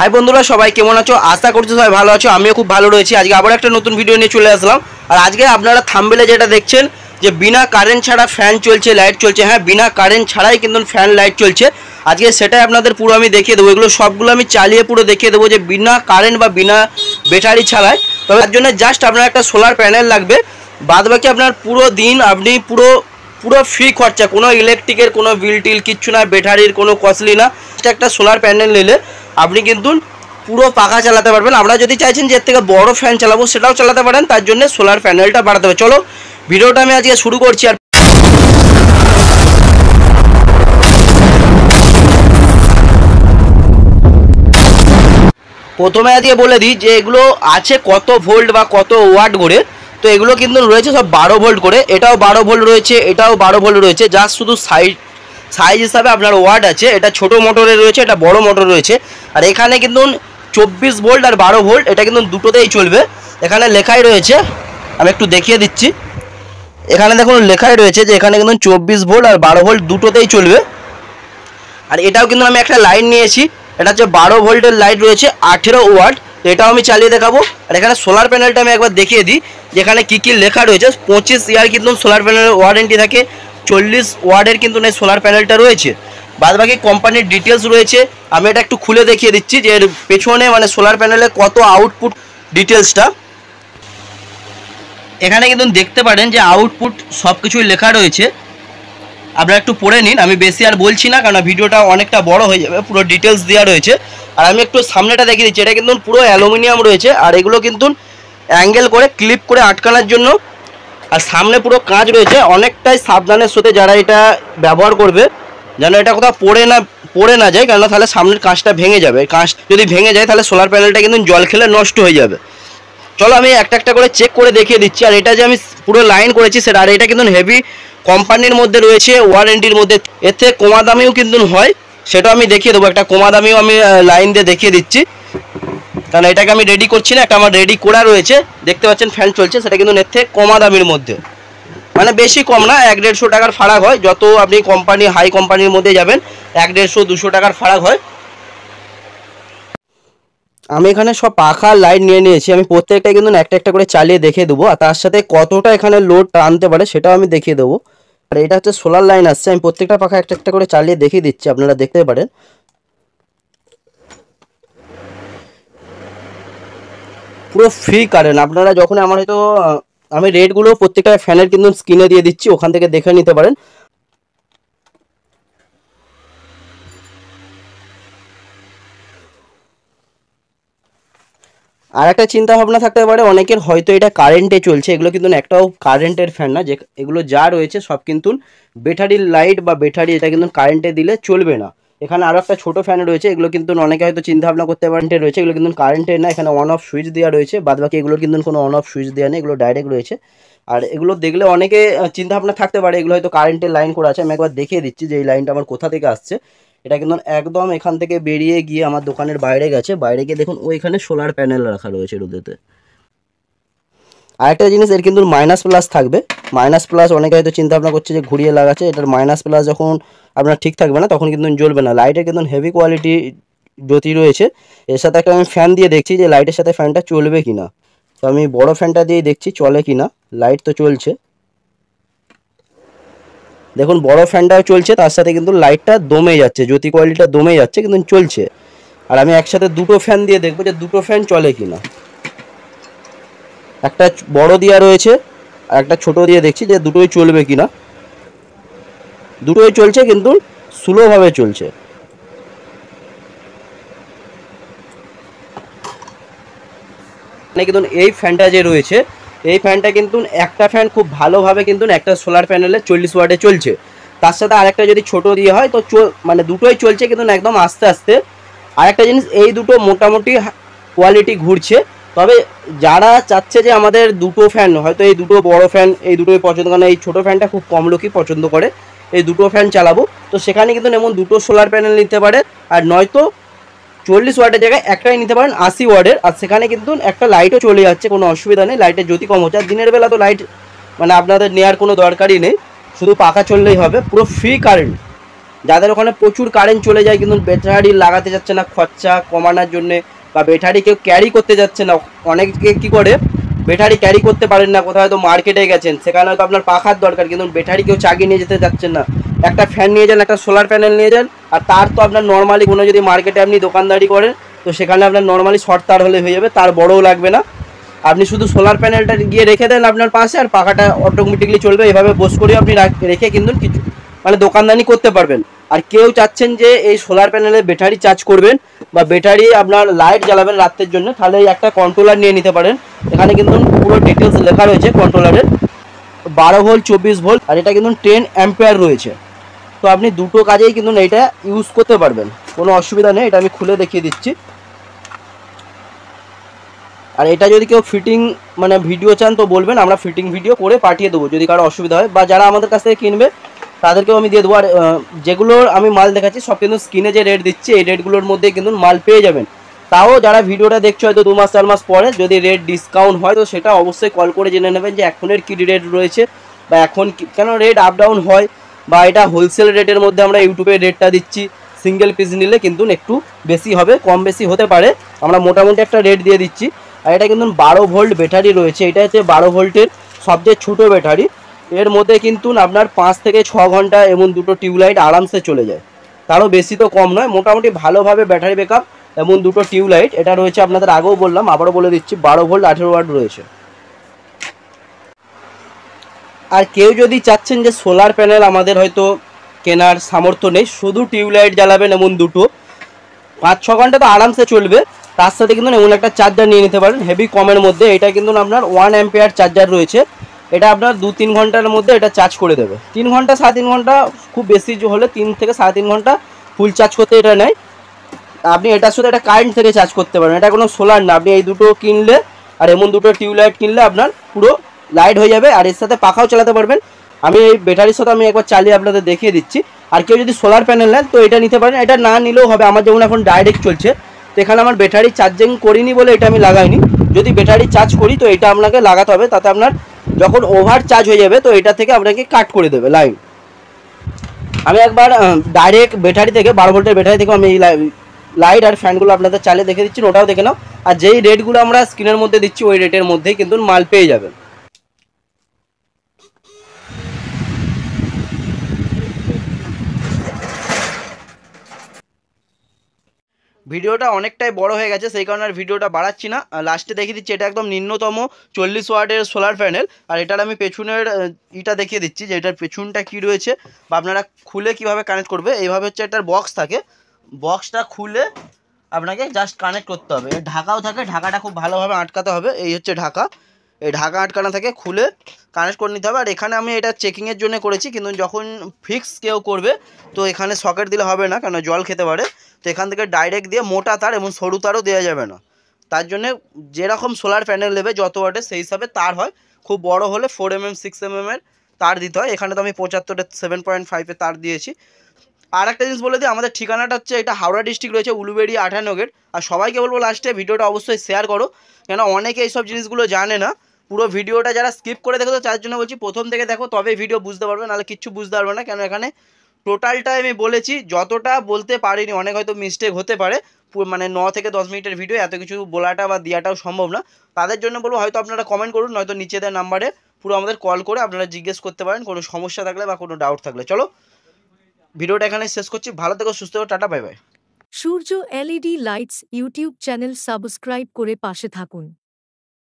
High বন্ধুরা, সবাই কেমন আছো? আশা করছি সবাই ভালো আছো। আমিও খুব ভালো রয়েছি। আজকে আবার একটা নতুন ভিডিও নিয়ে চলে আসলাম। আর আজকে আপনারা থাম্বনেলে যেটা দেখছেন যে বিনা কারেন্ট ছাড়া ফ্যান চলছে, লাইট চলছে। হ্যাঁ, বিনা কারেন্ট ছাড়াই কিন্তু ফ্যান লাইট চলছে। আজকে সেটাই আপনাদের পুরো আমি দেখিয়ে দেবো। এগুলো সবগুলো আমি চালিয়ে পুরো দেখিয়ে দেবো যে বিনা কারেন্ট বা বিনা ব্যাটারি ছাড়াই। তবে তার জন্য জাস্ট আপনার একটা সোলার প্যানেল লাগবে। বাদ বাকি আপনার পুরো দিন আপনি পুরো ফ্রি খরচা, কোনো ইলেকট্রিকের কোনো বিল টিল কিচ্ছু না, ব্যাটারির কোনো কস্টলি না। একটা সোলার প্যানেল নিলে আপনি কিন্তু পুরো পাখা চালাতে পারবেন। আপনারা যদি চাইছেন যে এর থেকে বড় ফ্যান চালাবো সেটাও চালাতে পারেন, তার জন্য সোলার প্যানেলটা বাড়াতে হবে। চলো ভিডিওটা আমি আজকে শুরু করছি। আর প্রথমে আজকে বলে দিই যে এগুলো আছে কত ভোল্ট বা কত ওয়াট করে। তো এগুলো কিন্তু রয়েছে সব 12 ভোল্ট করে। এটাও 12 ভোল্ট রয়েছে, এটাও 12 ভোল্ট রয়েছে। জাস্ট শুধু সাইজ হিসাবে আপনার ওয়াট আছে। এটা ছোট মোটরে রয়েছে, এটা বড় মোটর রয়েছে। আর এখানে কিন্তু 24 ভোল্ট আর 12 ভোল্ট, এটা কিন্তু দুটোতেই চলবে। এখানে লেখাই রয়েছে, আমি একটু দেখিয়ে দিচ্ছি। এখানে দেখুন লেখাই রয়েছে যে এখানে কিন্তু 24 ভোল্ট আর 12 ভোল্ট দুটোতেই চলবে। আর এটাও কিন্তু আমি একটা লাইন নিয়েছি, এটা হচ্ছে 12 ভোল্টের লাইট রয়েছে, 18 ওয়াট। এটাও আমি চালিয়ে দেখাবো। আর এখানে সোলার প্যানেলটা আমি একবার দেখিয়ে দিই যেখানে কী কী লেখা রয়েছে। 25 ইয়ার কিন্তু সোলার প্যানেলের ওয়ারেন্টি থাকে। 40 ওয়াটের কিন্তু এই সোলার প্যানেলটা রয়েছে। বাদ বাকি কোম্পানির ডিটেলস রয়েছে। আমি এটা একটু খুলে দেখিয়ে দিচ্ছি যে এর পেছনে মানে সোলার প্যানেলে কত আউটপুট ডিটেলসটা। এখানে কিন্তু দেখতে পারেন যে আউটপুট সব কিছুই লেখা রয়েছে। আপনারা একটু পড়ে নিন, আমি বেশি আর বলছি না কারণ ভিডিওটা অনেকটা বড় হয়ে যাবে। পুরো ডিটেলস দেওয়া রয়েছে। আর আমি একটু সামনেটা দেখিয়ে দিচ্ছি, এটা কিন্তু পুরো অ্যালুমিনিয়াম রয়েছে। আর এগুলো কিন্তু অ্যাঙ্গেল করে ক্লিপ করে আটকানোর জন্য। আর সামনে পুরো কাঁচ রয়েছে। অনেকটাই সাবধানের সাথে যারা এটা ব্যবহার করবে যেন এটা কোথাও পড়ে না যায়, কেননা তাহলে সামনের কাঁচটা ভেঙে যাবে। কাঁচ যদি ভেঙে যায় তাহলে সোলার প্যানেলটা কিন্তু জল খেলে নষ্ট হয়ে যাবে। চলো আমি একটা একটা করে চেক করে দেখিয়ে দিচ্ছি। আর এটা যে আমি পুরো লাইন করেছি সেটা, আর এটা কিন্তু হেভি কোম্পানির মধ্যে রয়েছে, ওয়ারেন্টির মধ্যে। এর থেকে কমা দামিও কিন্তু হয়, সেটাও আমি দেখিয়ে দেবো। একটা কমা দামিও আমি লাইন দিয়ে দেখিয়ে দিচ্ছি, কারণ এটাকে আমি রেডি করছি না, একটা আমার রেডি করা রয়েছে। দেখতে পাচ্ছেন ফ্যান চলছে, সেটা কিন্তু এর থেকে কমা দামির মধ্যে, মানে বেশি কম না, 100-150 টাকার ফারাক হয়। যত আপনি কোম্পানি হাই কোম্পানির মধ্যে যাবেন 100-150-200 টাকার ফারাক হয়। আমি এখানে সব পাখা লাইট নিয়ে নিয়েছি। আমি প্রত্যেকটা কিন্তু একটা একটা করে চালিয়ে দেখিয়ে দেবো। আর তার সাথে কতটা এখানে লোড টানতে পারে সেটাও আমি দেখিয়ে দেবো। আর এটা হচ্ছে সোলার লাইন আসছে। আমি প্রত্যেকটা পাখা একটা একটা করে চালিয়ে দেখিয়ে দিচ্ছি, আপনারা দেখতে পারেন। পুরো ফ্রি কারেন্ট। আপনারা যখন আমার হয়তো আমি রেটগুলো প্রত্যেকটা ফ্যানের কিন্তু স্ক্রিনে দিয়ে দিচ্ছি, ওখান থেকে দেখে নিতে পারেন। আর একটা চিন্তা ভাবনা থাকতে পারে অনেকের, হয়তো এটা কারেন্টে চলছে। এগুলো কিন্তু একটাও কারেন্টের ফ্যান না। যে এগুলো যা রয়েছে সব কিন্তু ব্যাটারির লাইট বা ব্যাটারি, এটা কিন্তু কারেন্টে দিলে চলবে না। এখানে আরও একটা ছোটো ফ্যান রয়েছে। এগুলো কিন্তু অনেকে হয়তো চিন্তা ভাবনা করতে পারেন রয়েছে, এগুলো কিন্তু কারেন্টের না। এখানে অন অফ সুইচ দেওয়া রয়েছে। বাদ বাকি এগুলোর কিন্তু কোনো অন অফ সুইচ দেওয়া নেই, এগুলো ডাইরেক্ট রয়েছে। আর এগুলো দেখলে অনেকে চিন্তা ভাবনা থাকতে পারে এগুলো হয়তো কারেন্টের লাইন করা আছে। আমি একবার দেখিয়ে দিচ্ছি যে এই লাইনটা আমার কোথা থেকে আসছে। এটা কিন্তু একদম এখান থেকে বেরিয়ে গিয়ে আমার দোকানের বাইরে গেছে। বাইরে গিয়ে দেখুন ওইখানে সোলার প্যানেল রাখা রয়েছে রোদেতে। আরেকটা জিনিস, এর কিন্তু মাইনাস প্লাস থাকবে। মাইনাস প্লাস অনেকে হয়তো চিন্তা ভাবনা করছে যে ঘুরিয়ে লাগাচ্ছে, এটার মাইনাস প্লাস যখন আপনার ঠিক থাকবে না তখন কিন্তু জ্বলবে না। লাইটের কিন্তু হেভি কোয়ালিটি জ্যোতি রয়েছে। এর সাথে একটা আমি ফ্যান দিয়ে দেখছি যে লাইটের সাথে ফ্যানটা চলবে কিনা। তো আমি বড় ফ্যানটা দিয়ে দেখছি চলে কিনা। লাইট তো চলছে, দেখুন বড় ফ্যানটাও চলছে, তার সাথে কিন্তু লাইটটা দমে যাচ্ছে, জ্যোতি কোয়ালিটিটা দমে যাচ্ছে কিন্তু চলছে। আর আমি একসাথে দুটো ফ্যান দিয়ে দেখবো যে দুটো ফ্যান চলে কিনা। একটা বড় দেওয়া রয়েছে আর একটা ছোট দিয়ে দেখছি যে দুটোই চলবে কিনা। দুটোই চলছে কিন্তু স্লোভাবে চলছে। মানে কিন্তু এই ফ্যানটা যে রয়েছে, এই ফ্যানটা কিন্তু একটা ফ্যান খুব ভালোভাবে কিন্তু একটা সোলার প্যানেলে 40 ওয়াটে চলছে। তার সাথে আরেকটা যদি ছোট দিয়ে হয় তো মানে দুটোই চলছে কিন্তু একদম আস্তে আস্তে। আরেকটা জিনিস, এই দুটো মোটামুটি কোয়ালিটি ঘুরছে। তবে যারা চাচ্ছে যে আমাদের দুটো ফ্যান, হয়তো এই দুটো বড় ফ্যান এই দুটোই পছন্দ করে না, এই ছোটো ফ্যানটা খুব কম লোকই পছন্দ করে, এই দুটো ফ্যান চালাবো, তো সেখানে কিন্তু এমন দুটো সোলার প্যানেল নিতে পারে। আর নয়তো 40 ওয়াটের জায়গায় একটাই নিতে পারেন 80 ওয়াটের। আর সেখানে কিন্তু একটা লাইটও চলে যাচ্ছে, কোনো অসুবিধা নেই। লাইটের জ্যোতি কম হচ্ছে। আর দিনের বেলা তো লাইট মানে আপনাদের নেওয়ার কোনো দরকারই নেই, শুধু পাখা চললেই হবে। পুরো ফ্রি কারেন্ট, যাদের ওখানে প্রচুর কারেন্ট চলে যায় কিন্তু ব্যাটারি লাগাতে যাচ্ছে না খরচা কমানোর জন্যে, বা ব্যাটারি কেউ ক্যারি করতে যাচ্ছে না, অনেকে কী করে ব্যাটারি ক্যারি করতে পারেন না, কোথাও হয়তো মার্কেটে গেছেন, সেখানে হয়তো আপনার পাখার দরকার কিন্তু ব্যাটারি কেউ চাগিয়ে নিয়ে যেতে যাচ্ছেন না, একটা ফ্যান নিয়ে যান, একটা সোলার প্যানেল নিয়ে যান। আর তার তো আপনার নর্মালি কোনো যদি মার্কেটে আপনি দোকানদারি করেন তো সেখানে আপনার নর্মালি শর্ট তার হলে হয়ে যাবে, তার বড়ও লাগবে না। আপনি শুধু সোলার প্যানেলটা গিয়ে রেখে দেন আপনার পাশে, আর পাখাটা অটোমেটিকলি চলবে। এভাবে বোস করে আপনি রেখে কিন্তু কিছু মানে দোকানদানি করতে পারবেন। আর কেউ চাচ্ছেন যে এই সোলার প্যানেলে ব্যাটারি চার্জ করবেন বা ব্যাটারি আপনার লাইট জ্বালাবেন রাতের জন্য, তাহলে এই একটা কন্ট্রোলার নিয়ে নিতে পারেন। এখানে কিন্তু পুরো ডিটেলস লেখা রয়েছে কন্ট্রোলারের, 12 ভোল্ট 24 ভোল্ট, আর এটা কিন্তু 10 অ্যাম্পিয়ার রয়েছে। তো আপনি দুটো কাজেই কিন্তু এইটা ইউজ করতে পারবেন, কোনো অসুবিধা নেই। এটা আমি খুলে দেখিয়ে দিচ্ছি। আর এটা যদি কেউ ফিটিং মানে ভিডিও চান তো বলবেন, আমরা ফিটিং ভিডিও করে পাঠিয়ে দেবো যদি কারো অসুবিধা হয়, বা যারা আমাদের কাছ থেকে কিনবে তাদেরকেও আমি দিয়ে দেবো। আর যেগুলোর আমি মাল দেখাচ্ছি সব কিন্তু স্ক্রিনে যে রেট দিচ্ছি এই রেটগুলোর মধ্যে কিন্তু মাল পেয়ে যাবেন। তাও যারা ভিডিওটা দেখছো হয়তো 2 মাস 4 মাস পরে যদি রেট ডিসকাউন্ট হয় তো সেটা অবশ্যই কল করে জেনে নেবেন যে এখনের কী রেট রয়েছে, বা এখন কেন রেট আপ ডাউন হয়, বা এটা হোলসেল রেটের মধ্যে আমরা ইউটিউবে রেটটা দিচ্ছি। সিঙ্গেল পিস নিলে কিন্তু একটু বেশি হবে, কম বেশি হতে পারে, আমরা মোটামুটি একটা রেট দিয়ে দিচ্ছি। আর এটা কিন্তু 12 ভোল্ট ব্যাটারি রয়েছে, এটা হচ্ছে 12 ভোল্টের সবচেয়ে ছোটো ব্যাটারি। এর মধ্যে কিন্তু আপনার 5 থেকে 6 ঘন্টা এমন দুটো টিউবলাইট আরামসে চলে যায়, তারও বেশি তো কম নয়, মোটামুটি ভালোভাবে ব্যাটারি ব্যাকআপ। এমন দুটো টিউবলাইট এটা রয়েছে, আপনাদের আগেও বললাম আবারও বলে দিচ্ছি, 12 ভোল্ট 18 ওয়াট রয়েছে। আর কেউ যদি চাচ্ছেন যে সোলার প্যানেল আমাদের হয়তো কেনার সামর্থ্য নেই, শুধু টিউবলাইট জ্বালাবেন এমন দুটো, 5-6 ঘন্টা তো আরামসে চলবে, তার সাথে কিন্তু এমন একটা চার্জার নিয়ে নিতে পারেন হেভি কমের মধ্যে। এটা কিন্তু আপনার 1 অ্যাম্পিয়ার চার্জার রয়েছে, এটা আপনার 2-3 ঘন্টার মধ্যে এটা চার্জ করে দেবে। 3 ঘন্টা 3.5 ঘন্টা, খুব বেশি হলে 3 থেকে 3.5 ঘন্টা ফুল চার্জ করতে এটা নেয়। আপনি এটার সাথে এটা কারেন্ট থেকে চার্জ করতে পারেন, এটা কোনো সোলার না। আপনি এই দুটো কিনলে আর এমন দুটো টিউবলাইট কিনলে আপনার পুরো লাইট হয়ে যাবে, আর এর সাথে পাখাও চালাতে পারবেন। আমি এই ব্যাটারির সাথে আমি একবার চালিয়ে আপনাদের দেখিয়ে দিচ্ছি। আর কেউ যদি সোলার প্যানেল নেন তো এটা নিতে পারেন, এটা না নিলেও হবে। আমার যেমন এখন ডাইরেক্ট চলছে, তো এখানে আমার ব্যাটারি চার্জিং করিনি বলে এটা আমি লাগাইনি। যদি ব্যাটারি চার্জ করি তো এটা আপনাকে লাগাতে হবে, তাতে আপনার যখন ওভার চার্জ হয়ে যাবে তো এটা থেকে আপনাকে কাট করে দেবে লাইন। আমি একবার ডাইরেক্ট ব্যাটারি থেকে 12 ভোল্টের ব্যাটারি থেকে আমি এই লাইট আর ফ্যানগুলো আপনাদের চালিয়ে দেখে দিচ্ছি, ওটাও দেখে নাও। আর যেই রেটগুলো আমরা স্ক্রিনের মধ্যে দিচ্ছি ওই রেটের মধ্যেই কিন্তু মাল পেয়ে যাবেন। ভিডিওটা অনেকটাই বড় হয়ে গেছে, সেই কারণে আর ভিডিওটা বাড়াচ্ছি না। লাস্টে দেখিয়ে দিচ্ছি, এটা একদম নিম্নতম 40 ওয়াটের সোলার প্যানেল। আর এটার আমি পেছনের ইটা দেখিয়ে দিচ্ছি যে এটার পেছনটা কি রয়েছে, বা আপনারা খুলে কিভাবে কানেক্ট করবে। এইভাবে হচ্ছে এটার বক্স থাকে, বক্সটা খুলে আপনাকে জাস্ট কানেক্ট করতে হবে। এর ঢাকাও থাকে, ঢাকাটা খুব ভালোভাবে আটকাতে হবে, এই হচ্ছে ঢাকা। এই ঢাকা আটকানো থাকে, খুলে কানেক্ট করে নিতে হবে। আর এখানে আমি এটা চেকিংয়ের জন্য করেছি, কিন্তু যখন ফিক্স কেউ করবে তো এখানে সকেট দিলে হবে না, কেন জল খেতে পারে। তো এখান থেকে ডাইরেক্ট দিয়ে মোটা তার এবং সরু তারও দেওয়া যাবে না। তার জন্যে যেরকম সোলার প্যানেল নেবে যত ওয়াটের সেই হিসাবে তার হয়। খুব বড় হলে 4mm 6mm এর তার দিতে হয়। এখানে তো আমি 75-এর 7.5-এর তার দিয়েছি। আর একটা জিনিস বলে দিই, আমাদের ঠিকানাটা হচ্ছে এটা হাওড়া ডিস্ট্রিক্ট রয়েছে, উলুবেড়ি 58 গেট। আর সবাইকে বলবো লাস্টে ভিডিওটা অবশ্যই শেয়ার করো, কেন অনেকে এইসব জিনিসগুলো জানে না। পুরো ভিডিওটা যারা স্কিপ করে দেখো তো তার জন্য বলছি প্রথম থেকে দেখো, তবে ভিডিও বুঝতে পারবে, নাহলে কিচ্ছু বুঝতে পারবে না। কেন এখানে টোটালটাই আমি বলেছি, যতটা বলতে পারিনি, অনেক হয়তো মিস্টেক হতে পারে। মানে 9 থেকে 10 মিনিটের ভিডিও, এত কিছু বলাটা বা দেওয়াটাও সম্ভব না। তাদের জন্য বলবো হয়তো আপনারা কমেন্ট করুন, নয়তো নিচে দেওয়া নাম্বারে পুরো আমাদের কল করে আপনারা জিজ্ঞেস করতে পারেন কোনো সমস্যা থাকলে বা কোনো ডাউট থাকলে। চলো ভিডিওটা এখানে শেষ করছি, ভালো থেকো, সুস্থ থেকো, tata, bye bye. Surya LED lights YouTube channel subscribe করে পাশে থাকুন।